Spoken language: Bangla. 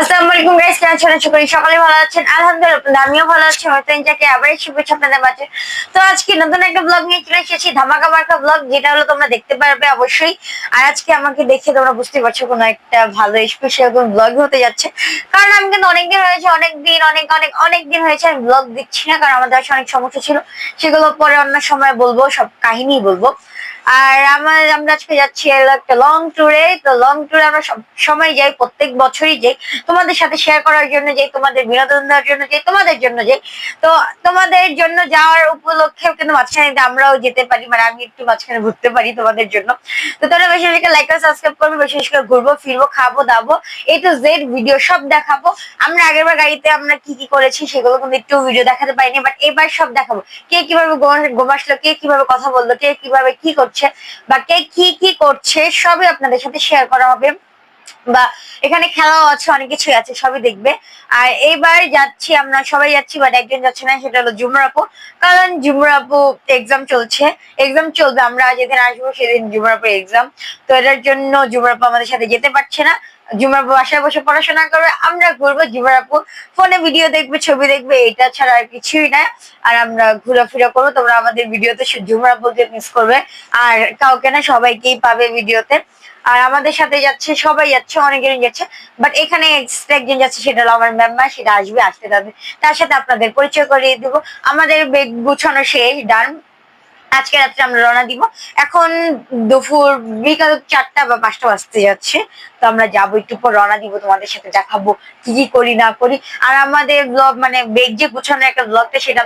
আসসালামু আলাইকুম গাইস, কেমন আছেন? আশা করি সকালে ভালো আছেন। আলহামদুলিল্লাহ আমিও ভালো আছি। হয়তো ইনজাকে আবার শুভেচ্ছা আপনাদের মাঝে। তো আজকে নতুন একটা ব্লগ নিয়ে চলে এসেছি, ধামাকা মার্কা ব্লগ, যেটা হলো তোমরা দেখতে পারবে অবশ্যই। আর আজকে আমাকে দেখে তোমরা বুঝতে পারছো কোনো একটা ভালো স্পেশাল কোন ব্লগ হতে যাচ্ছে। কারণ আমি কিন্তু অনেকদিন হয়েছে, অনেকদিন হয়েছে আমি ব্লগ দিচ্ছি না, কারণ আমাদের অনেক সমস্যা ছিল। সেগুলো পরে অন্য সময় বলবো, সব কাহিনী বলবো। আর আমরা আজকে যাচ্ছি একটা লং ট্যুরে। তো লং ট্যুরে আমরা সব সময় যাই, প্রত্যেক বছরই যাই, তোমাদের সাথে শেয়ার করার জন্য যাই, তোমাদের বিনোদন দেওয়ার জন্য যাই, তোমাদের জন্য যাই। তো তোমাদের জন্য যাওয়ার উপলক্ষেও কিন্তু মাঝখানে আমরাও যেতে পারি, মানে আমি একটু মাঝখানে ঘুরতে পারি তোমাদের জন্য। তো তোমরা বেশি বেশি লাইক আর সাবস্ক্রাইব করবে, বেশি বেশি করে ঘুরবো ফিরবো, খাবো দাবো, A to Z ভিডিও সব দেখাবো। আমরা আগেরবার গাড়িতে আমরা কি কি করেছি সেগুলো কিন্তু একটু ভিডিও দেখাতে পারিনি, বাট এবার সব দেখাবো। কে কিভাবে ঘুমাসলো, কে কিভাবে কথা বললো, কে কিভাবে কি করছে, বা কে কি কি করছে, সবই আপনাদের সাথে শেয়ার করা হবে। বা এখানে খেলাও আছে, অনেক কিছুই আছে, সবই দেখবে। আর এইবার যাচ্ছি, আমরা সবাই যাচ্ছি, বাট একজন যাচ্ছে না, সেটা হলো ঝুমুর আপু। কারণ ঝুমুর আপু এক্সাম চলছে, এক্সাম চলবে, আমরা যেদিন আসবো সেদিন ঝুমুর আপুর এক্সাম। তো এটার জন্য ঝুমুর আপু আমাদের সাথে যেতে পারছে না। ঝুমুর আপু বাসায় বসে পড়াশোনা করবে, আমরা ঘুরবো, ঝুমুর আপু ফোনে ভিডিও দেখবে, ছবি দেখবে, এটা ছাড়া আর কিছুই না। আর আমরা ঘোরাফেরা করবো, তোমরা আমাদের ভিডিওতে ঝুমুর আপুকে মিস করবে, আর কাউকে না, সবাইকেই পাবে ভিডিওতে। আর আমাদের সাথে যাচ্ছে, সবাই যাচ্ছে, অনেকেরই যাচ্ছে, বাট এখানে এক্সট্রা একজন যাচ্ছে, সেটা হলো আমার মেম্বার, সেটা আসবে, আসতে তাদের তার সাথে আপনাদের পরিচয় করিয়ে দিব। আমাদের বেগ গুছানো শেষ, ডান। আজকে রাত্রে আমরা রওনা দিব। এখন দুপুর বিকাল 4টা বা 5টা বাজতে যাচ্ছে। তো আমরা যাবো, একটু পর রওনা দিব, তোমাদের সাথে দেখাবো কি কি করি না করি। আর আমাদের ব্লগ, মানে বেগ যে গুছানো একটা ব্লগটা, সেটা